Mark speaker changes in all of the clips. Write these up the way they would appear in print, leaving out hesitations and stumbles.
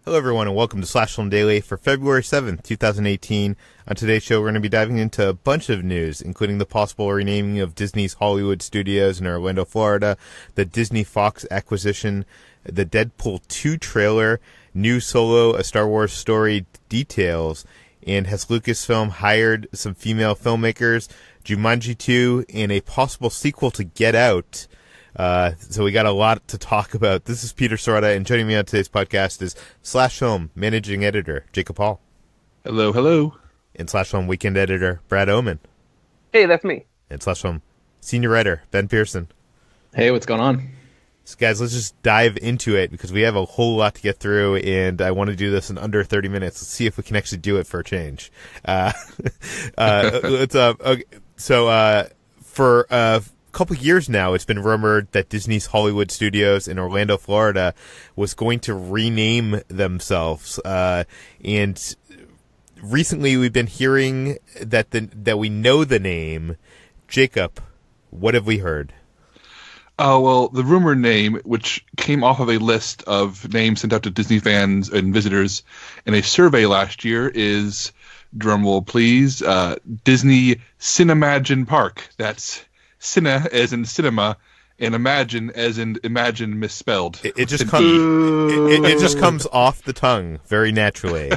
Speaker 1: Hello, everyone, and welcome to Slash Film Daily for February 7th, 2018. On today's show, we're going to be diving into a bunch of news, including the possible renaming of Disney's Hollywood studios in Orlando, Florida, the Disney-Fox acquisition, the Deadpool 2 trailer, new Solo, a Star Wars story details, and has Lucasfilm hired some female filmmakers, Jumanji 2, and a possible sequel to Get Out. So we got a lot to talk about. This is Peter Sciretta, and joining me on today's podcast is Slash Film Managing Editor Jacob Hall.
Speaker 2: Hello, hello.
Speaker 1: And Slash Film Weekend Editor Brad Oman.
Speaker 3: Hey, that's me.
Speaker 1: And Slash Film Senior Writer Ben Pearson.
Speaker 4: Hey, what's going on?
Speaker 1: So guys, let's just dive into it because we have a whole lot to get through, and I want to do this in under 30 minutes. Let's see if we can actually do it for a change. For couple years now, it's been rumored that Disney's Hollywood studios in Orlando, Florida, was going to rename themselves. And recently, we've been hearing that we know the name. Jacob, what have we heard?
Speaker 2: Well, the rumored name, which came off of a list of names sent out to Disney fans and visitors in a survey last year, is, drumroll please, Disney Cinemagine Park. That's Cine as in cinema, and imagine as in imagine misspelled.
Speaker 1: It just comes. It just comes off the tongue very naturally.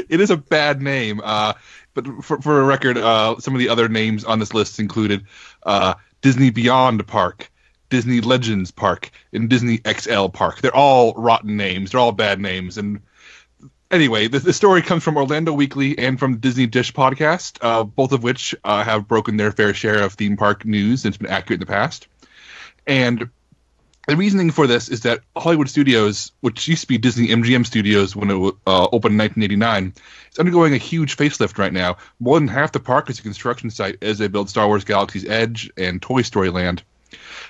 Speaker 2: It is a bad name. But for a record, some of the other names on this list included Disney Beyond Park, Disney Legends Park, and Disney XL Park. They're all rotten names. They're all bad names. And anyway, the story comes from Orlando Weekly and from the Disney Dish podcast, both of which have broken their fair share of theme park news, and it's been accurate in the past. And the reasoning for this is that Hollywood Studios, which used to be Disney MGM Studios when it opened in 1989, is undergoing a huge facelift right now. More than half the park is a construction site as they build Star Wars Galaxy's Edge and Toy Story Land.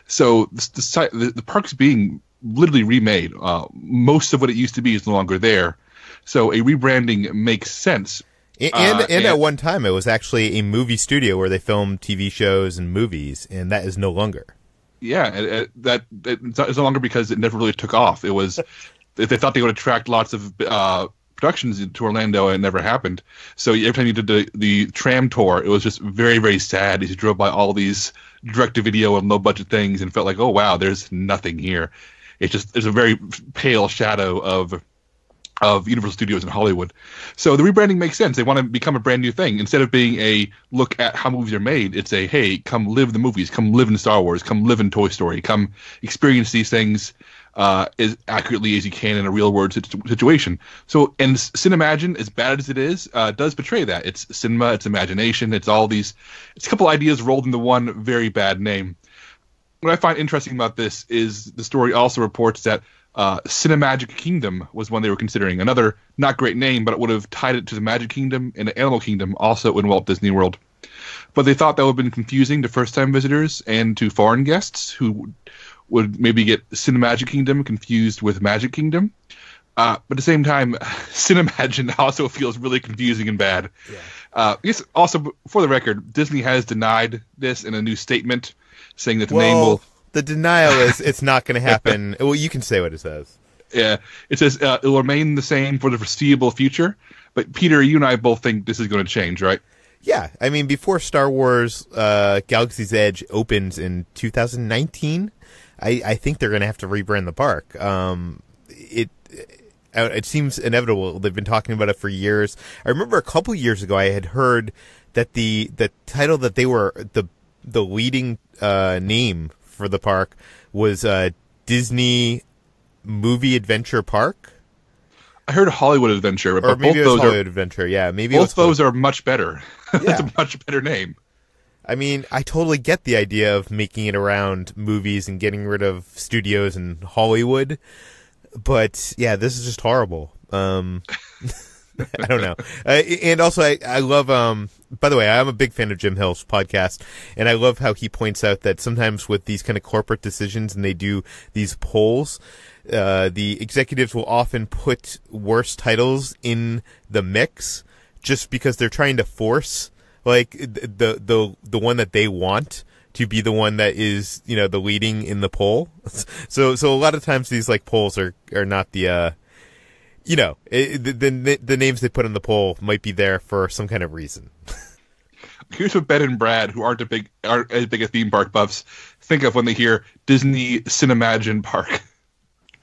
Speaker 2: So the park's being literally remade. Most of what it used to be is no longer there. So a rebranding makes sense.
Speaker 1: And at one time, it was actually a movie studio where they filmed TV shows and movies, and that is no longer.
Speaker 2: Yeah, it's no longer because it never really took off. It was they thought they would attract lots of productions into Orlando, and it never happened. So every time you did the tram tour, it was just very, very sad as you drove by all these direct-to-video and low-budget things and felt like, oh, wow, there's nothing here. It's a very pale shadow of Universal Studios in Hollywood. So the rebranding makes sense. They want to become a brand new thing. Instead of being a look at how movies are made, it's a, hey, come live the movies, come live in Star Wars, come live in Toy Story, come experience these things as accurately as you can in a real-world situation. So, and Cinemagine, as bad as it is, does betray that. It's cinema, it's imagination, it's a couple ideas rolled into one very bad name. What I find interesting about this is the story also reports that Cinemagic Kingdom was one they were considering. Another not great name, but it would have tied it to the Magic Kingdom and the Animal Kingdom, also in Walt Disney World. But they thought that would have been confusing to first-time visitors and to foreign guests who would maybe get Cinemagic Kingdom confused with Magic Kingdom. But at the same time, Cinemagine also feels really confusing and bad. Yeah. Yes. Also, for the record, Disney has denied this in a new statement, saying that the name will...
Speaker 1: The denial is it's not going to happen. Well, you can say what it says.
Speaker 2: Yeah, it says it will remain the same for the foreseeable future. But Peter, you and I both think this is going to change, right?
Speaker 1: Yeah, I mean, before Star Wars Galaxy's Edge opens in 2019, I think they're going to have to rebrand the park. It seems inevitable. They've been talking about it for years. I remember a couple years ago I had heard that the title that they were the leading name for the park was Disney Movie Adventure Park.
Speaker 2: I heard Hollywood Adventure, but
Speaker 1: maybe
Speaker 2: both those
Speaker 1: Hollywood Adventure. Yeah, maybe
Speaker 2: both those are much better.
Speaker 1: Yeah.
Speaker 2: That's a much better name.
Speaker 1: I mean, I totally get the idea of making it around movies and getting rid of studios in Hollywood, but yeah, this is just horrible. I don't know. And also, I love, by the way, I'm a big fan of Jim Hill's podcast, and I love how he points out that sometimes with these kind of corporate decisions and they do these polls, the executives will often put worse titles in the mix just because they're trying to force, like, the one that they want to be the one that is, you know, the leading in the poll. So a lot of times these, like, polls are not the, you know, the names they put on the poll might be there for some kind of reason.
Speaker 2: Here's what Ben and Brad, who aren't as big as theme park buffs, think of when they hear Disney Cinemagine Park.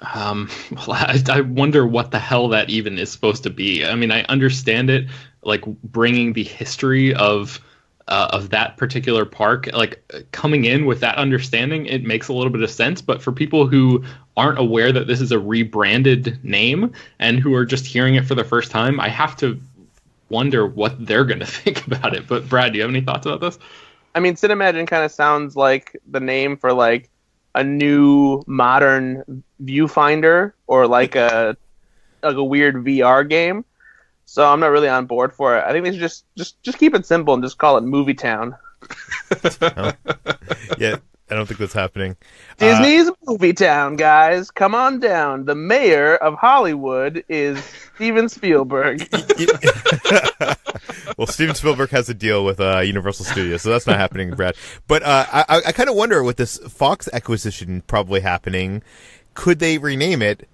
Speaker 3: Well, I wonder what the hell that even is supposed to be. I mean, I understand it, like bringing the history of that particular park, like coming in with that understanding, it makes a little bit of sense. But for people who aren't aware that this is a rebranded name and who are just hearing it for the first time, I have to wonder what they're going to think about it. But Brad, do you have any thoughts about this?
Speaker 4: I mean, Cinemagine kind of sounds like the name for like a new modern viewfinder or like a weird VR game. So I'm not really on board for it. I think they should just keep it simple and just call it Movie Town.
Speaker 1: Oh. Yeah, I don't think that's happening.
Speaker 4: Disney's Movie Town, guys. Come on down. The mayor of Hollywood is Steven Spielberg.
Speaker 1: Well, Steven Spielberg has a deal with Universal Studios, so that's not happening, Brad. But I kind of wonder, with this Fox acquisition probably happening, could they rename it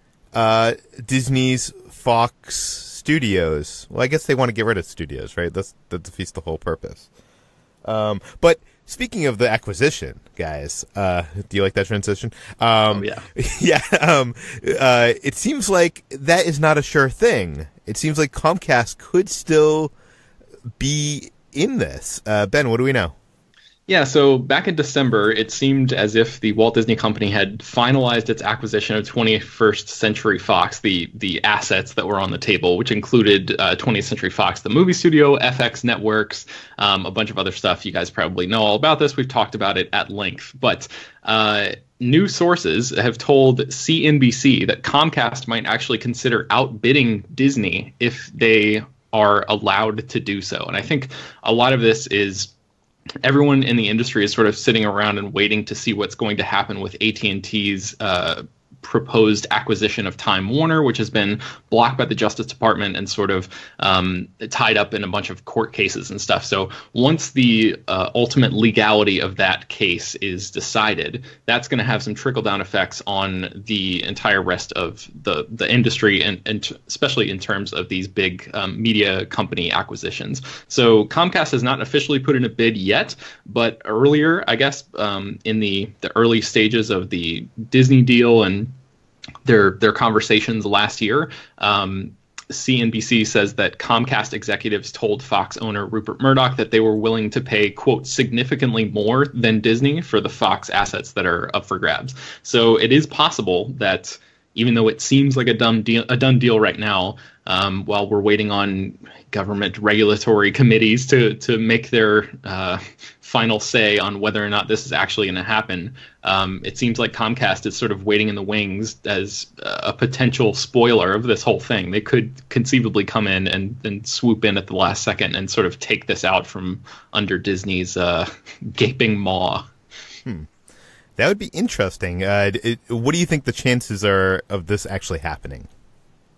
Speaker 1: Disney's Fox Studios? Well, I guess they want to get rid of studios, right? That defeats the whole purpose. But speaking of the acquisition, guys, do you like that transition?
Speaker 3: Yeah.
Speaker 1: Yeah. It seems like that is not a sure thing. It seems like Comcast could still be in this. Ben, what do we know?
Speaker 3: Yeah, so back in December, it seemed as if the Walt Disney Company had finalized its acquisition of 21st Century Fox, the assets that were on the table, which included 20th Century Fox, the movie studio, FX Networks, a bunch of other stuff. You guys probably know all about this. We've talked about it at length. But new sources have told CNBC that Comcast might actually consider outbidding Disney if they are allowed to do so. And I think a lot of this is everyone in the industry is sort of sitting around and waiting to see what's going to happen with AT&T's proposed acquisition of Time Warner, which has been blocked by the Justice Department and sort of tied up in a bunch of court cases and stuff. So once the ultimate legality of that case is decided, that's going to have some trickle-down effects on the entire rest of the industry, and especially in terms of these big media company acquisitions. So Comcast has not officially put in a bid yet, but earlier, I guess, in the early stages of the Disney deal and their conversations last year, CNBC says that Comcast executives told Fox owner Rupert Murdoch that they were willing to pay, quote, significantly more than Disney for the Fox assets that are up for grabs. So it is possible that, even though it seems like a done deal right now, while we're waiting on government regulatory committees to make their final say on whether or not this is actually going to happen, it seems like Comcast is sort of waiting in the wings as a potential spoiler of this whole thing. They could conceivably come in and swoop in at the last second and sort of take this out from under Disney's gaping maw.
Speaker 1: That would be interesting. What do you think the chances are of this actually happening?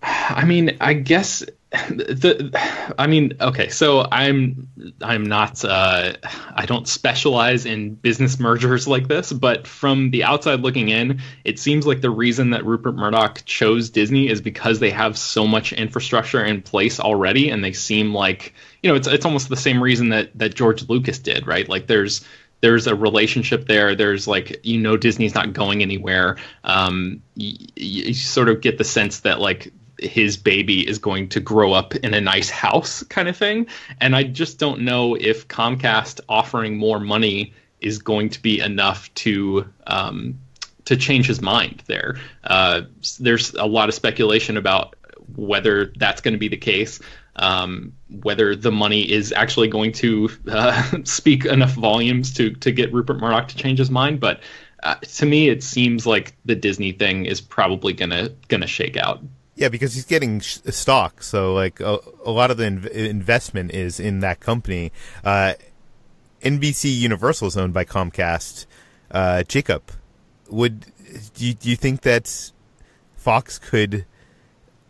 Speaker 3: I mean, I guess okay, so I'm not I don't specialize in business mergers like this, but from the outside looking in, it seems like the reason that Rupert Murdoch chose Disney is because they have so much infrastructure in place already, and they seem like, it's almost the same reason that George Lucas did, right? Like there's a relationship there. There's like, Disney's not going anywhere. You sort of get the sense that like his baby is going to grow up in a nice house kind of thing. And I just don't know if Comcast offering more money is going to be enough to change his mind there. There's a lot of speculation about whether that's going to be the case. Whether the money is actually going to speak enough volumes to get Rupert Murdoch to change his mind. But to me, it seems like the Disney thing is probably gonna shake out.
Speaker 1: Yeah, because he's getting stock, so like a lot of the investment is in that company. NBC Universal is owned by Comcast. Jacob, do you think that Fox could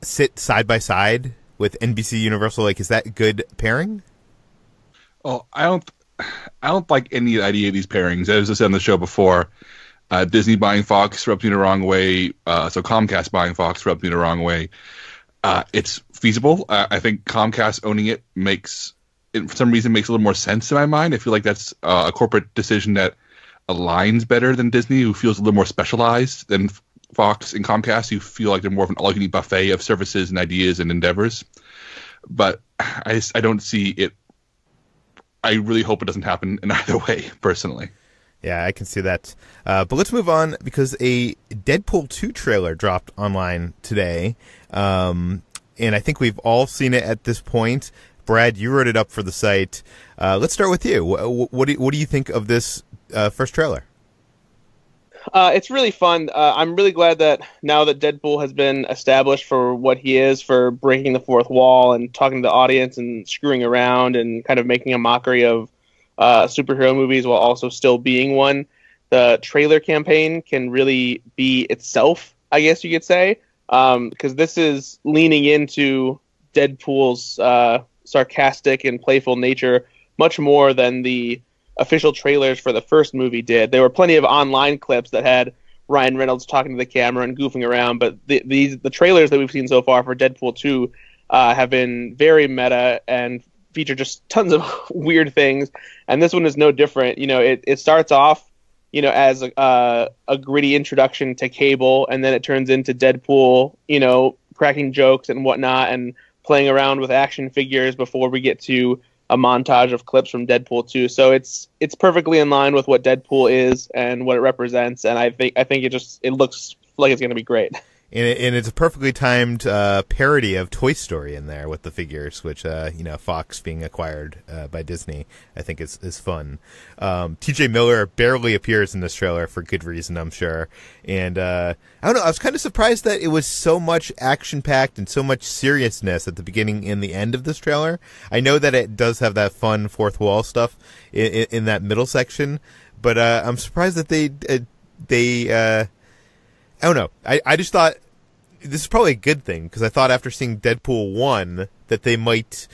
Speaker 1: sit side by side with NBC Universal? Like, is that a good pairing?
Speaker 2: Oh, I don't like any idea of these pairings. As I said on the show before, Disney buying Fox rubs me the wrong way. So Comcast buying Fox rubs me the wrong way. It's feasible. I think Comcast owning it for some reason, makes a little more sense in my mind. I feel like that's a corporate decision that aligns better than Disney, who feels a little more specialized than Fox and Comcast, who feel like they're more of an all-you-can-eat buffet of services and ideas and endeavors. But I don't see it. I really hope it doesn't happen in either way, personally.
Speaker 1: Yeah, I can see that. But let's move on, because a Deadpool 2 trailer dropped online today. And I think we've all seen it at this point. Brad, you wrote it up for the site. Let's start with you. What do you think of this first trailer?
Speaker 4: It's really fun. I'm really glad that now that Deadpool has been established for what he is, for breaking the fourth wall and talking to the audience and screwing around and kind of making a mockery of superhero movies while also still being one, the trailer campaign can really be itself, I guess you could say, because this is leaning into Deadpool's sarcastic and playful nature much more than the official trailers for the first movie did. There were plenty of online clips that had Ryan Reynolds talking to the camera and goofing around, but the trailers that we've seen so far for Deadpool 2 have been very meta and feature just tons of weird things, and this one is no different. It starts off as a gritty introduction to Cable, and then it turns into Deadpool cracking jokes and whatnot and playing around with action figures before we get to a montage of clips from Deadpool 2. So it's perfectly in line with what Deadpool is and what it represents, and I think it looks like it's going to be great.
Speaker 1: And it's a perfectly timed parody of Toy Story in there with the figures, which Fox being acquired by Disney, I think is fun. T.J. Miller barely appears in this trailer for good reason, I'm sure. And I don't know, I was kind of surprised that it was so much action-packed and so much seriousness at the beginning and the end of this trailer. I know that it does have that fun fourth wall stuff in that middle section, but I'm surprised that they I don't know. I just thought this is probably a good thing, because I thought after seeing Deadpool 1 that they might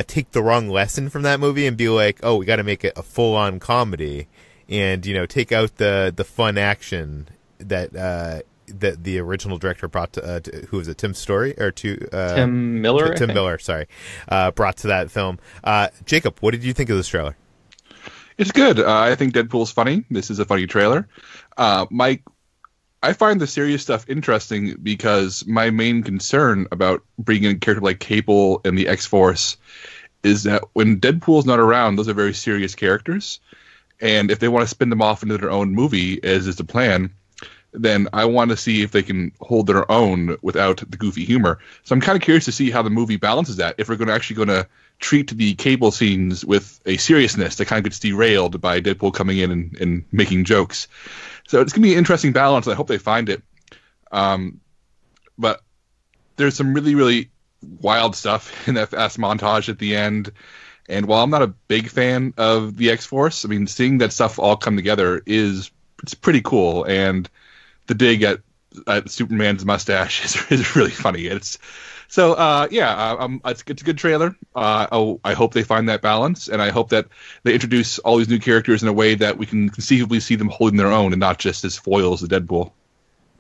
Speaker 1: take the wrong lesson from that movie and be like, oh, we got to make it a full-on comedy and, take out the fun action that the original director brought to who was it, Tim Story? Or
Speaker 3: Tim Miller?
Speaker 1: Tim Miller, sorry. Brought to that film. Jacob, what did you think of this trailer?
Speaker 2: It's good. I think Deadpool's funny. This is a funny trailer. I find the serious stuff interesting because my main concern about bringing in a character like Cable and the X-Force is that when Deadpool's not around, those are very serious characters. And if they want to spin them off into their own movie, as is the plan, then I want to see if they can hold their own without the goofy humor. So I'm kind of curious to see how the movie balances that, if we're going to treat the Cable scenes with a seriousness that kind of gets derailed by Deadpool coming in and making jokes. So it's going to be an interesting balance. I hope they find it. But there's some really, really wild stuff in that fast montage at the end. And while I'm not a big fan of the X-Force, I mean, seeing that stuff all come together it's pretty cool. And the dig at Superman's mustache is really funny. It's a good trailer. I hope they find that balance, and I hope that they introduce all these new characters in a way that we can conceivably see them holding their own and not just as foils of Deadpool.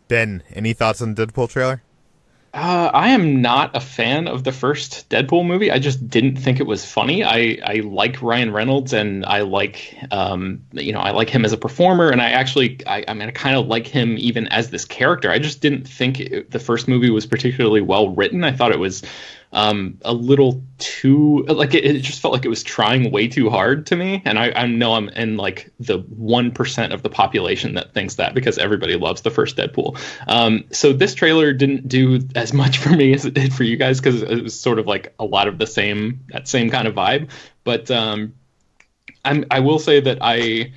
Speaker 1: Ben, any thoughts on the Deadpool trailer?
Speaker 3: I am not a fan of the first Deadpool movie. I just didn't think it was funny. I like Ryan Reynolds, and I like I like him as a performer, and I kind of like him even as this character. I just didn't think the first movie was particularly well written. I thought it was a little too it just felt like it was trying way too hard to me, and I know I'm in like the 1% of the population that thinks that, because everybody loves the first Deadpool. So this trailer didn't do as much for me as it did for you guys, because it was sort of like a lot of that same kind of vibe. But I will say that I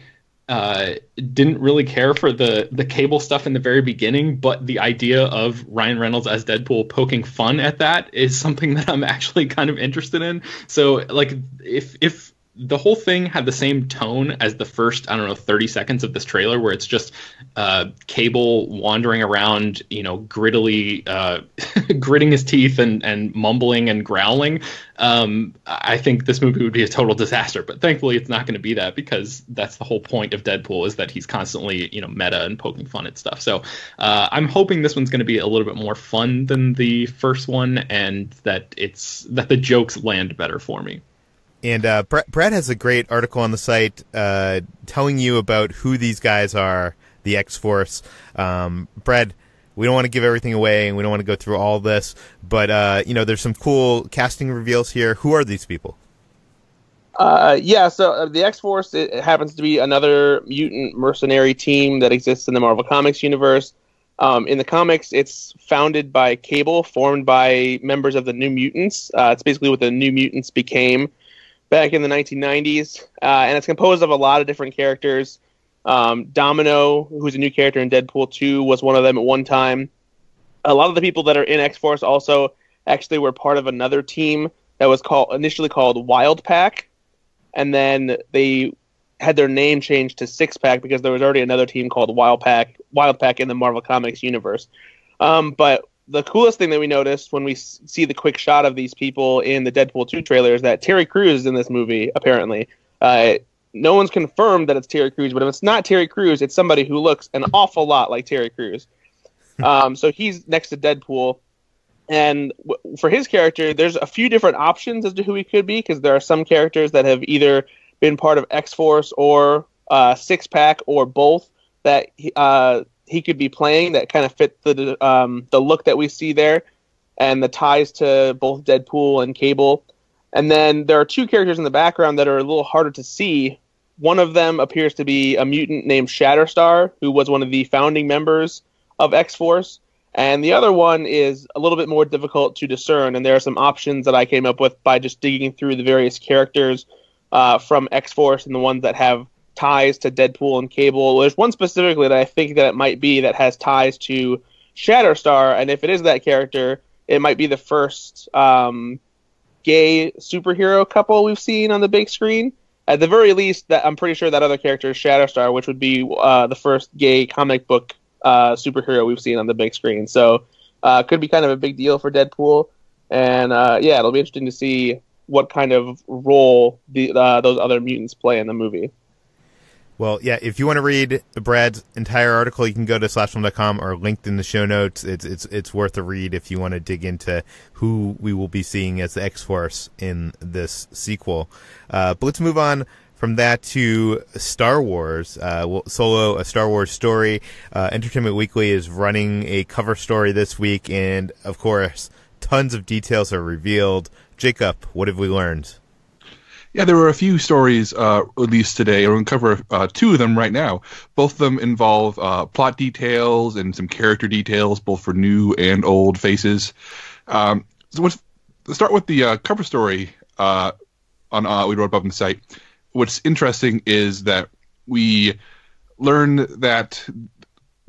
Speaker 3: didn't really care for the Cable stuff in the very beginning, but the idea of Ryan Reynolds as Deadpool poking fun at that is something that I'm actually kind of interested in. So like if the whole thing had the same tone as the first, 30 seconds of this trailer, where it's just Cable wandering around, grittily gritting his teeth and mumbling and growling. I think this movie would be a total disaster, but thankfully it's not going to be that, because that's the whole point of Deadpool, is that he's constantly, meta and poking fun at stuff. So I'm hoping this one's going to be a little bit more fun than the first one, and that the jokes land better for me.
Speaker 1: And Brad has a great article on the site telling you about who these guys are, the X-Force. Brad, we don't want to give everything away, and we don't want to go through all this, but there's some cool casting reveals here. Who are these people?
Speaker 4: So the X-Force, it happens to be another mutant mercenary team that exists in the Marvel Comics universe. In the comics, it's founded by Cable, formed by members of the New Mutants. It's basically what the New Mutants became back in the 1990s, and it's composed of a lot of different characters. Domino, who's a new character in Deadpool 2, was one of them at one time. A lot of the people that are in X-Force also actually were part of another team that was initially called Wild Pack, and then they had their name changed to Six Pack because there was already another team called Wild Pack in the Marvel Comics universe. But the coolest thing that we noticed when we see the quick shot of these people in the Deadpool 2 trailer is that Terry Crews is in this movie, apparently. No one's confirmed that it's Terry Crews, but if it's not Terry Crews, it's somebody who looks an awful lot like Terry Crews. So he's next to Deadpool. And for his character, there's a few different options as to who he could be, because there are some characters that have either been part of X-Force or Six Pack or both that he could be playing that kind of fit the look that we see there and the ties to both Deadpool and Cable. And then there are two characters in the background that are a little harder to see. One of them appears to be a mutant named Shatterstar, who was one of the founding members of X-Force. And the other one is a little bit more difficult to discern, and there are some options that I came up with by just digging through the various characters from X-Force and the ones that have ties to Deadpool and Cable. There's one specifically that I think that it might be that has ties to Shatterstar, and if it is that character, it might be the first gay superhero couple we've seen on the big screen. At the very least, that I'm pretty sure that other character is Shatterstar, which would be the first gay comic book superhero we've seen on the big screen. So could be kind of a big deal for Deadpool. And it'll be interesting to see what kind of role those other mutants play in the movie.
Speaker 1: Well, yeah, if you want to read Brad's entire article, you can go to slashfilm.com or linked in the show notes. It's worth a read if you want to dig into who we will be seeing as the X-Force in this sequel. But let's move on from that to Star Wars. Solo, a Star Wars story. Entertainment Weekly is running a cover story this week, and, of course, tons of details are revealed. Jacob, what have we learned?
Speaker 2: Yeah, there were a few stories released today. We're going to cover two of them right now. Both of them involve plot details and some character details, both for new and old faces. So let's start with the cover story we wrote up on the site. What's interesting is that we learn that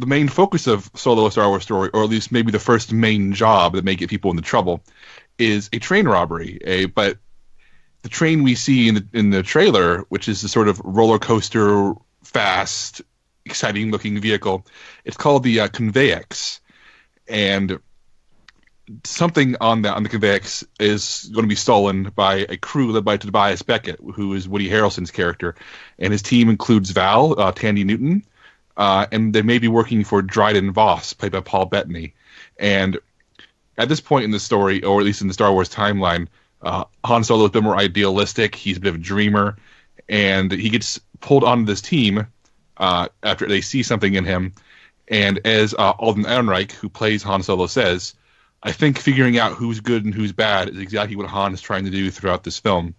Speaker 2: the main focus of Solo, a Star Wars story, or at least maybe the first main job that may get people into trouble, is a train robbery. But the train we see in the trailer, which is the sort of roller coaster, fast, exciting-looking vehicle, it's called the Conveyex, and something on the Conveyex is going to be stolen by a crew led by Tobias Beckett, who is Woody Harrelson's character, and his team includes Val, Tandy Newton, and they may be working for Dryden Voss, played by Paul Bettany. And at this point in the story, or at least in the Star Wars timeline, Han Solo has been more idealistic. He's a bit of a dreamer, and he gets pulled onto this team after they see something in him. And as Alden Ehrenreich, who plays Han Solo, says, I think figuring out who's good and who's bad is exactly what Han is trying to do throughout this film.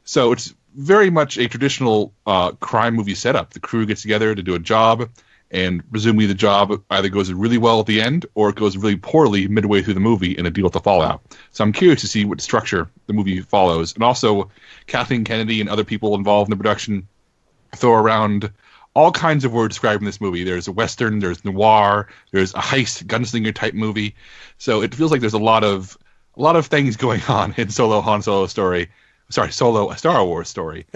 Speaker 2: So it's very much a traditional crime movie setup. The crew gets together to do a job, and presumably the job either goes really well at the end or it goes really poorly midway through the movie and a deal with the fallout. So I'm curious to see what structure the movie follows. And also, Kathleen Kennedy and other people involved in the production throw around all kinds of words describing this movie. There's a Western, there's noir, there's a heist, gunslinger type movie. So it feels like there's a lot of things going on in Han Solo story. Solo, a Star Wars story.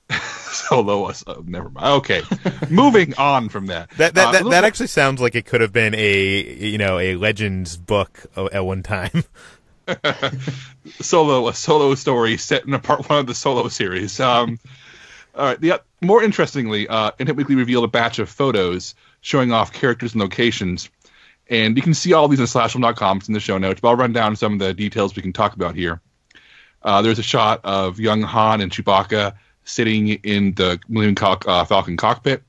Speaker 2: Solo, never mind. Okay, moving on from that.
Speaker 1: That actually sounds like it could have been a Legends book at one time.
Speaker 2: Solo, a Solo story set in a part 1 of the Solo series. All right. More interestingly, Inhit Weekly revealed a batch of photos showing off characters and locations, and you can see all these on slashfilm.com. It's in the show notes, but I'll run down some of the details we can talk about here. There's a shot of young Han and Chewbacca sitting in the Millennium Falcon cockpit,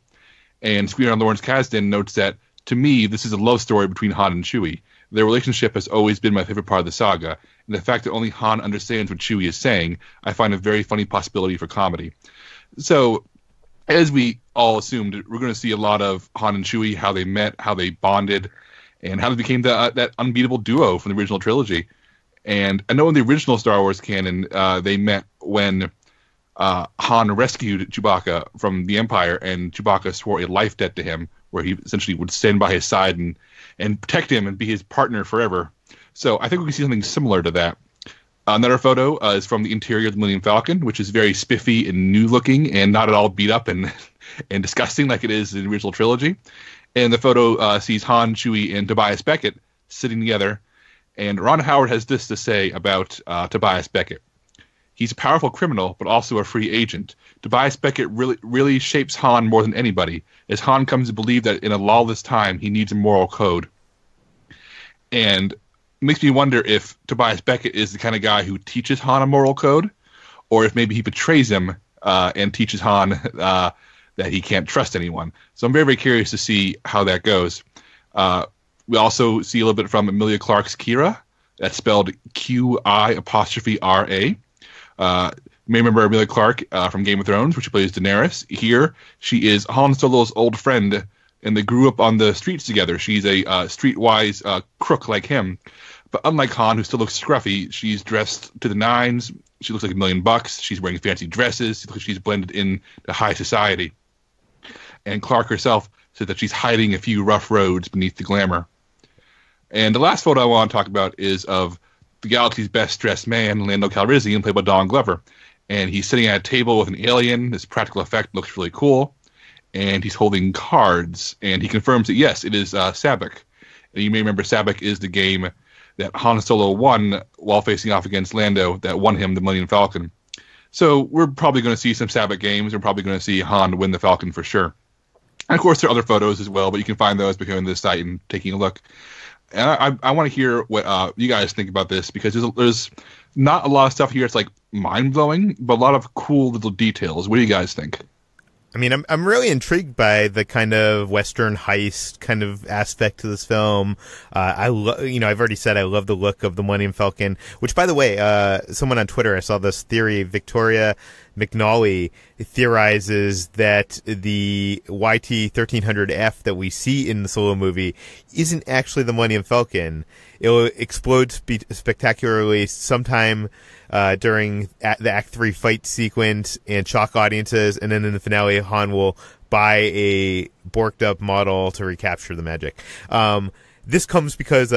Speaker 2: and screenwriter Lawrence Kasdan notes that, to me, this is a love story between Han and Chewie. Their relationship has always been my favorite part of the saga, and the fact that only Han understands what Chewie is saying, I find a very funny possibility for comedy. So, as we all assumed, we're going to see a lot of Han and Chewie, how they met, how they bonded, and how they became that unbeatable duo from the original trilogy. And I know in the original Star Wars canon, they met when Han rescued Chewbacca from the Empire, and Chewbacca swore a life debt to him, where he essentially would stand by his side and protect him and be his partner forever. So I think we can see something similar to that. Another photo is from the interior of the Millennium Falcon, which is very spiffy and new-looking and not at all beat up and disgusting like it is in the original trilogy. And the photo sees Han, Chewie, and Tobias Beckett sitting together. And Ron Howard has this to say about Tobias Beckett. He's a powerful criminal, but also a free agent. Tobias Beckett really shapes Han more than anybody, as Han comes to believe that in a lawless time, he needs a moral code. And it makes me wonder if Tobias Beckett is the kind of guy who teaches Han a moral code, or if maybe he betrays him and teaches Han that he can't trust anyone. So I'm very, very curious to see how that goes. We also see a little bit from Emilia Clarke's Kira. That's spelled Q-I-apostrophe-R-A. You may remember Emilia Clarke from Game of Thrones, where she plays Daenerys. Here, she is Han Solo's old friend, and they grew up on the streets together. She's a streetwise crook like him. But unlike Han, who still looks scruffy, she's dressed to the nines. She looks like $1,000,000. She's wearing fancy dresses. She looks like she's blended into high society. And Clarke herself said that she's hiding a few rough roads beneath the glamour. And the last photo I want to talk about is of the galaxy's best-dressed man, Lando Calrissian, played by Donald Glover. And he's sitting at a table with an alien. This practical effect looks really cool. And he's holding cards. And he confirms that, yes, it is Sabak. And you may remember Sabak is the game that Han Solo won while facing off against Lando that won him the Millennium Falcon. So we're probably going to see some Sabak games. We're probably going to see Han win the Falcon for sure. And, of course, there are other photos as well, but you can find those by going to the site and taking a look. And I want to hear what you guys think about this, because there's not a lot of stuff here that's like mind-blowing, but a lot of cool little details. What do you guys think?
Speaker 1: I mean, I'm really intrigued by the kind of Western heist kind of aspect to this film. I've already said I love the look of the Millennium Falcon, which, by the way, someone on Twitter, I saw this theory, Victoria McNally theorizes that the YT-1300F that we see in the Solo movie isn't actually the Millennium Falcon. It will explode spectacularly sometime during the Act 3 fight sequence and shock audiences, and then in the finale, Han will buy a borked-up model to recapture the magic. This comes because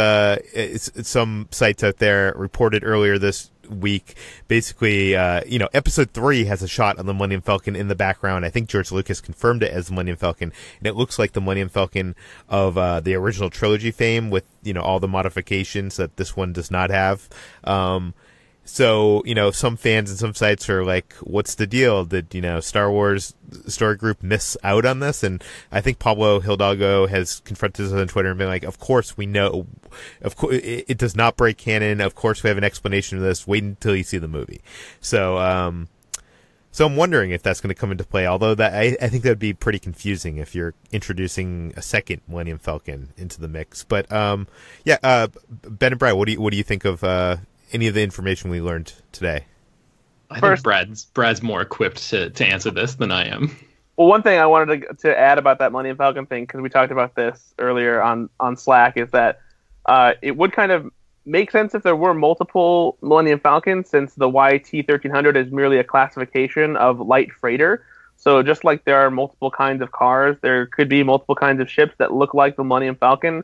Speaker 1: some sites out there reported earlier this week, basically, Episode 3 has a shot of the Millennium Falcon in the background. I think George Lucas confirmed it as the Millennium Falcon, and it looks like the Millennium Falcon of the original trilogy fame with, all the modifications that this one does not have. So, some fans and some sites are like, what's the deal? Did, Star Wars Story Group miss out on this? And I think Pablo Hidalgo has confronted us on Twitter and been like, of course we know. Of course, it does not break canon. Of course we have an explanation of this. Wait until you see the movie. So I'm wondering if that's going to come into play, although that I think that would be pretty confusing if you're introducing a second Millennium Falcon into the mix. But, Ben and Brad, what do you think of, any of the information we learned today?
Speaker 3: I think Brad's more equipped to answer this than I am.
Speaker 4: Well, one thing I wanted to add about that Millennium Falcon thing, because we talked about this earlier on Slack, is that it would kind of make sense if there were multiple Millennium Falcons, since the YT-1300 is merely a classification of light freighter. So just like there are multiple kinds of cars, there could be multiple kinds of ships that look like the Millennium Falcon,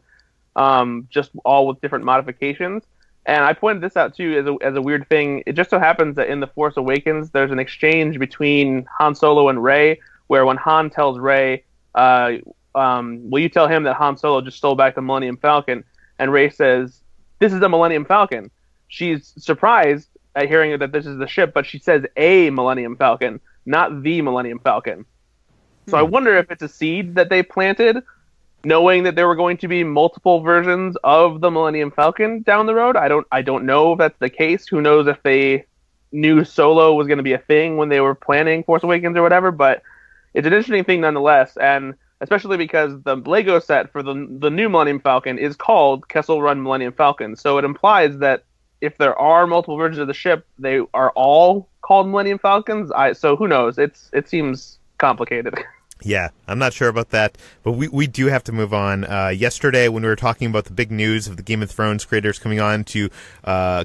Speaker 4: just all with different modifications. And I pointed this out too as a weird thing. It just so happens that in The Force Awakens, there's an exchange between Han Solo and Rey, where when Han tells Rey, "Will you tell him that Han Solo just stole back the Millennium Falcon?" and Rey says, "This is the Millennium Falcon." She's surprised at hearing that this is the ship, but she says a Millennium Falcon, not the Millennium Falcon. So I wonder if it's a seed that they planted, knowing that there were going to be multiple versions of the Millennium Falcon down the road. I don't know if that's the case. Who knows if they knew Solo was going to be a thing when they were planning Force Awakens or whatever, but it's an interesting thing nonetheless, and especially because the Lego set for the new Millennium Falcon is called Kessel Run Millennium Falcon, so it implies that if there are multiple versions of the ship, they are all called Millennium Falcons. So who knows? It seems complicated.
Speaker 1: Yeah, I'm not sure about that, but we do have to move on. Yesterday, when we were talking about the big news of the Game of Thrones creators coming on to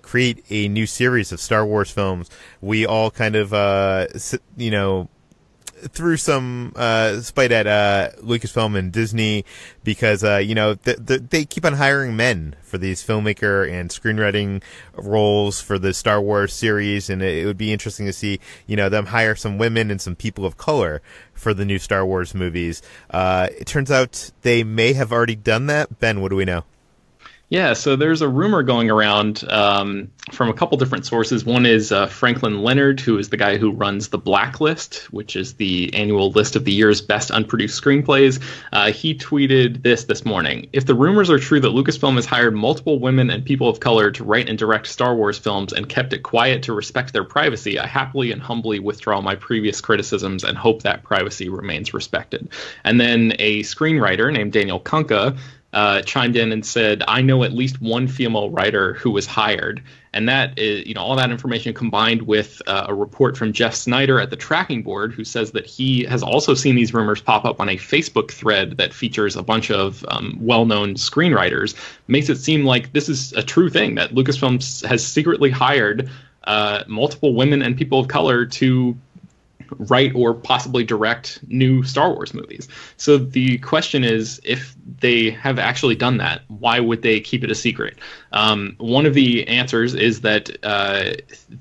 Speaker 1: create a new series of Star Wars films, we all kind of, threw some spite at Lucasfilm and Disney because they keep on hiring men for these filmmaker and screenwriting roles for the Star Wars series, and it would be interesting to see them hire some women and some people of color for the new Star Wars movies. It turns out they may have already done that. Ben, what do we know?
Speaker 3: Yeah, so there's a rumor going around from a couple different sources. One is Franklin Leonard, who is the guy who runs the Blacklist, which is the annual list of the year's best unproduced screenplays. He tweeted this morning. "If the rumors are true that Lucasfilm has hired multiple women and people of color to write and direct Star Wars films and kept it quiet to respect their privacy, I happily and humbly withdraw my previous criticisms and hope that privacy remains respected." And then a screenwriter named Daniel Kunka chimed in and said, "I know at least one female writer who was hired." And that is, all that information combined with a report from Jeff Snyder at the Tracking Board, who says that he has also seen these rumors pop up on a Facebook thread that features a bunch of well-known screenwriters, makes it seem like this is a true thing, that Lucasfilm has secretly hired multiple women and people of color to write or possibly direct new Star Wars movies. So the question is, if they have actually done that, why would they keep it a secret? One of the answers is that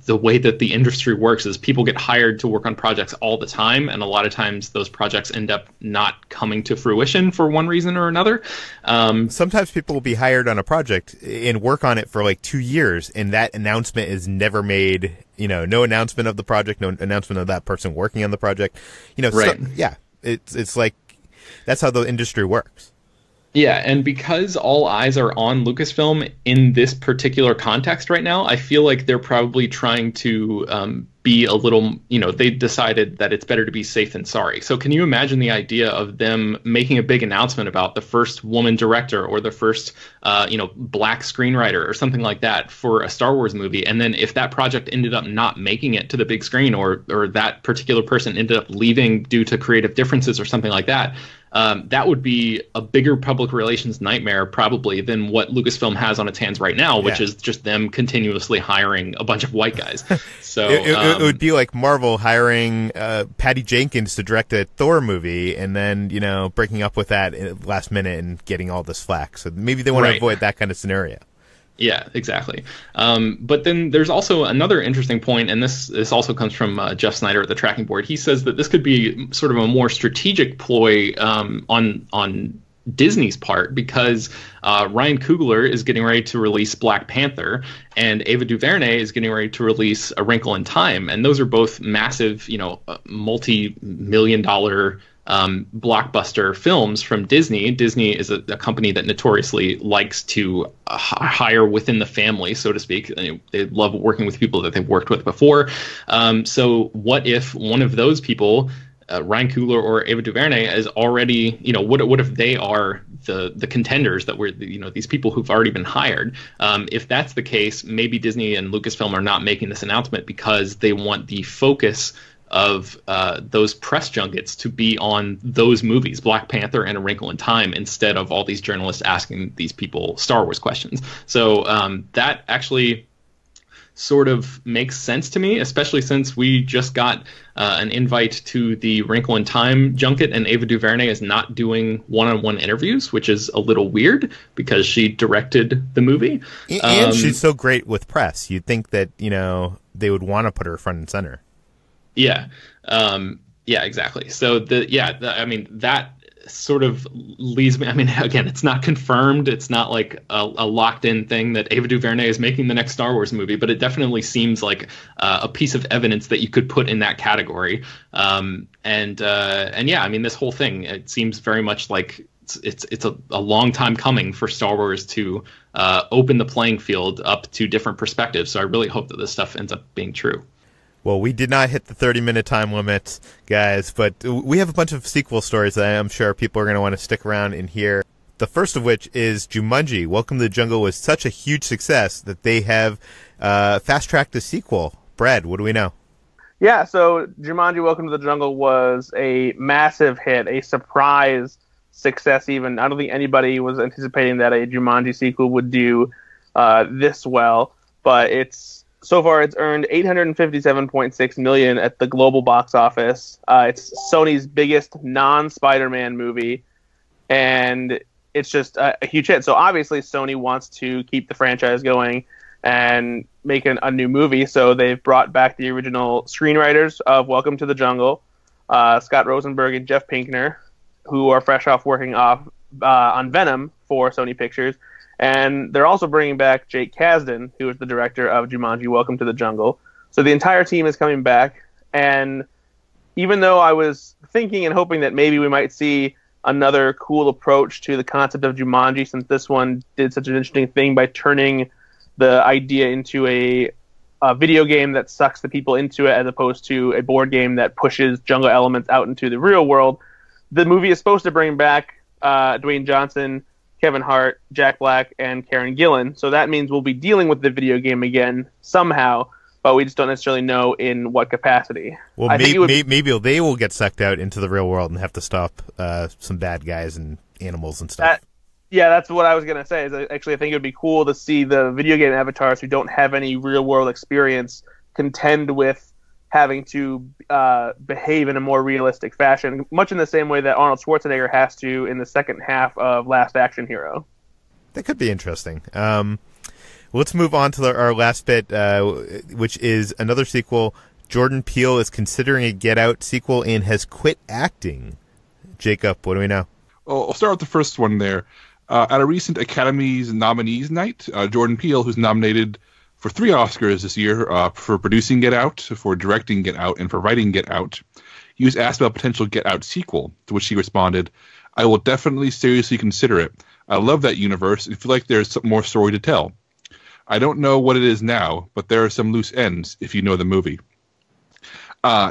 Speaker 3: the way that the industry works is people get hired to work on projects all the time, and a lot of times those projects end up not coming to fruition for one reason or another.
Speaker 1: Sometimes people will be hired on a project and work on it for like 2 years, and that announcement is never made. No announcement of the project, no announcement of that person working on the project.
Speaker 3: Right.
Speaker 1: It's like that's how the industry works.
Speaker 3: Yeah, and because all eyes are on Lucasfilm in this particular context right now, I feel like they're probably trying to be a little, they decided that it's better to be safe than sorry. So can you imagine the idea of them making a big announcement about the first woman director or the first, black screenwriter or something like that for a Star Wars movie? And then if that project ended up not making it to the big screen, or that particular person ended up leaving due to creative differences or something like that, that would be a bigger public relations nightmare probably than what Lucasfilm has on its hands right now, which is just them continuously hiring a bunch of white guys. So
Speaker 1: it would be like Marvel hiring Patty Jenkins to direct a Thor movie and then, breaking up with that at last minute and getting all this flack. So maybe they want to avoid that kind of scenario.
Speaker 3: Yeah, exactly. But then there's also another interesting point, and this also comes from Jeff Snyder at the Tracking Board. He says that this could be sort of a more strategic ploy on Disney's part, because Ryan Coogler is getting ready to release Black Panther, and Ava DuVernay is getting ready to release A Wrinkle in Time, and those are both massive, multi-million-dollar blockbuster films from Disney. Disney is a company that notoriously likes to hire within the family, so to speak. They love working with people that they've worked with before. So what if one of those people, Ryan Coogler or Ava DuVernay, is already, what if they are the contenders that were, these people who've already been hired? If that's the case, maybe Disney and Lucasfilm are not making this announcement because they want the focus of those press junkets to be on those movies, Black Panther and A Wrinkle in Time, instead of all these journalists asking these people Star Wars questions. So that actually sort of makes sense to me, especially since we just got an invite to the Wrinkle in Time junket, and Ava DuVernay is not doing one-on-one interviews, which is a little weird because she directed the movie.
Speaker 1: And she's so great with press. You'd think that, they would want to put her front and center.
Speaker 3: Yeah. Yeah, exactly. So that sort of leads me. I mean, again, it's not confirmed. It's not like a locked-in thing that Ava DuVernay is making the next Star Wars movie, but it definitely seems like a piece of evidence that you could put in that category. And yeah, I mean, this whole thing, it seems very much like it's a long time coming for Star Wars to open the playing field up to different perspectives. So I really hope that this stuff ends up being true.
Speaker 1: Well, we did not hit the 30-minute time limit, guys, but we have a bunch of sequel stories that I'm sure people are going to want to stick around and hear. The first of which is Jumanji. Welcome to the Jungle was such a huge success that they have fast-tracked a sequel. Brad, what do we know?
Speaker 4: Yeah, so Jumanji Welcome to the Jungle was a massive hit, a surprise success even. I don't think anybody was anticipating that a Jumanji sequel would do this well, but so far, it's earned $857.6 million at the global box office. It's Sony's biggest non-Spider-Man movie, and it's just a huge hit. So obviously, Sony wants to keep the franchise going and make a new movie. So they've brought back the original screenwriters of Welcome to the Jungle, Scott Rosenberg and Jeff Pinkner, who are fresh off working on Venom for Sony Pictures. And they're also bringing back Jake Kasdan, who is the director of Jumanji Welcome to the Jungle. So the entire team is coming back. And even though I was thinking and hoping that maybe we might see another cool approach to the concept of Jumanji, since this one did such an interesting thing by turning the idea into a video game that sucks the people into it as opposed to a board game that pushes jungle elements out into the real world, the movie is supposed to bring back Dwayne Johnson, Kevin Hart, Jack Black, and Karen Gillan. So that means we'll be dealing with the video game again somehow, but we just don't necessarily know in what capacity.
Speaker 1: Well, maybe they will get sucked out into the real world and have to stop some bad guys and animals and stuff.
Speaker 4: That's what I was going to say. I think it would be cool to see the video game avatars who don't have any real-world experience contend with having to behave in a more realistic fashion, much in the same way that Arnold Schwarzenegger has to in the second half of Last Action Hero.
Speaker 1: That could be interesting. Let's move on to our last bit, which is another sequel. Jordan Peele is considering a Get Out sequel and has quit acting. Jacob, what do we know?
Speaker 2: Well, I'll start with the first one there. At a recent Academy's nominees night, Jordan Peele, who's nominated for 3 Oscars this year, for producing Get Out, for directing Get Out, and for writing Get Out, he was asked about a potential Get Out sequel, to which he responded, "I will definitely seriously consider it. I love that universe and feel like there's some more story to tell. I don't know what it is now, but there are some loose ends if you know the movie."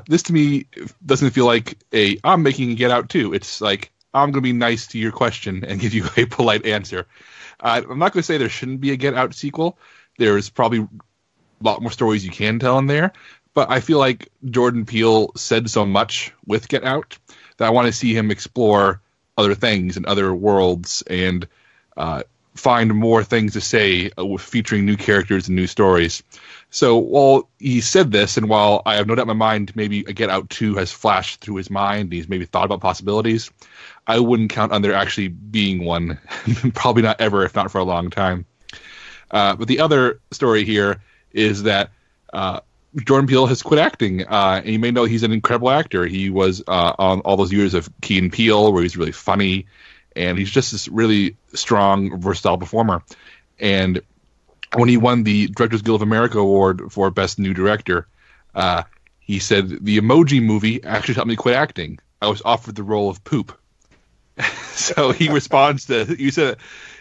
Speaker 2: This to me doesn't feel like I'm making a Get Out too. It's like, I'm going to be nice to your question and give you a polite answer. I'm not going to say there shouldn't be a Get Out sequel. There's probably a lot more stories you can tell in there. But I feel like Jordan Peele said so much with Get Out that I want to see him explore other things and other worlds and find more things to say featuring new characters and new stories. So while he said this, and while I have no doubt in my mind maybe a Get Out 2 has flashed through his mind, and he's maybe thought about possibilities, I wouldn't count on there actually being one. Probably not ever, if not for a long time. But the other story here is that Jordan Peele has quit acting. And you may know he's an incredible actor. He was on all those years of Key and Peele, where he's really funny. And he's just this really strong, versatile performer. And when he won the Directors Guild of America Award for Best New Director, he said, "The Emoji Movie actually helped me quit acting. I was offered the role of Poop." So he responds to, he said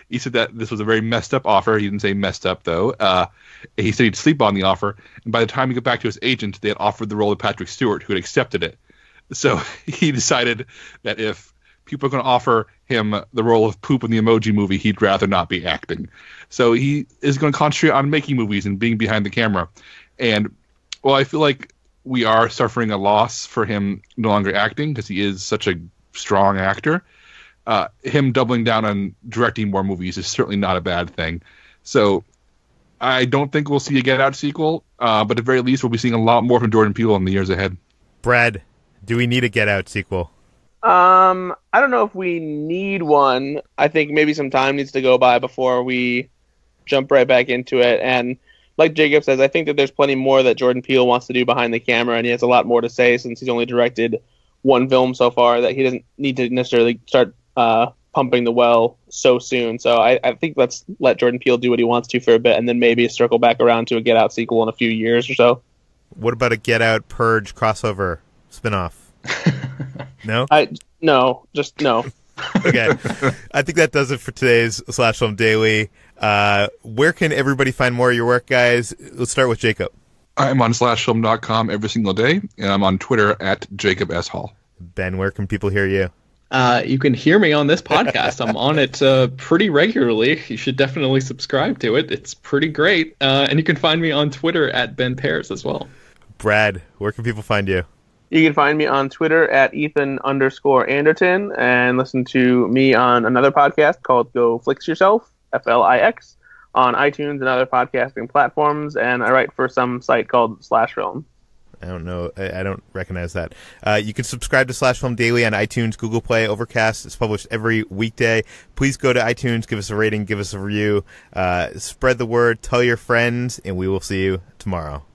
Speaker 2: that this was a very messed up offer. He didn't say messed up, though. He said he'd sleep on the offer. And by the time he got back to his agent, they had offered the role of Patrick Stewart, who had accepted it. So he decided that if people are going to offer him the role of Poop in the Emoji Movie, he'd rather not be acting. So he is going to concentrate on making movies and being behind the camera. And, well, I feel like we are suffering a loss for him no longer acting because he is such a strong actor. Him doubling down on directing more movies is certainly not a bad thing. So I don't think we'll see a Get Out sequel, but at the very least, we'll be seeing a lot more from Jordan Peele in the years ahead.
Speaker 1: Brad, do we need a Get Out sequel?
Speaker 4: I don't know if we need one. I think maybe some time needs to go by before we jump right back into it. And like Jacob says, I think that there's plenty more that Jordan Peele wants to do behind the camera, and he has a lot more to say since he's only directed one film so far, that he doesn't need to necessarily start pumping the well so soon. So I think let's let Jordan Peele do what he wants to for a bit, and then maybe circle back around to a Get Out sequel in a few years or so.
Speaker 1: What about a Get Out Purge crossover spinoff? No?
Speaker 4: No, just no.
Speaker 1: Okay. I think that does it for today's Slash Film Daily. Where can everybody find more of your work, guys? Let's start with Jacob.
Speaker 2: I'm on slashfilm.com every single day, and I'm on Twitter at Jacob S. Hall.
Speaker 1: Ben, where can people hear you?
Speaker 3: You can hear me on this podcast. I'm on it pretty regularly. You should definitely subscribe to it. It's pretty great. And you can find me on Twitter at Ben Pearson as well.
Speaker 1: Brad, where can people find you?
Speaker 4: You can find me on Twitter at Ethan_Anderton, and listen to me on another podcast called Go Flix Yourself, FLIX, on iTunes and other podcasting platforms, and I write for some site called Slash Film.
Speaker 1: I don't know. I don't recognize that. You can subscribe to Slash Film Daily on iTunes, Google Play, Overcast. It's published every weekday. Please go to iTunes, give us a rating, give us a review, spread the word, tell your friends, and we will see you tomorrow.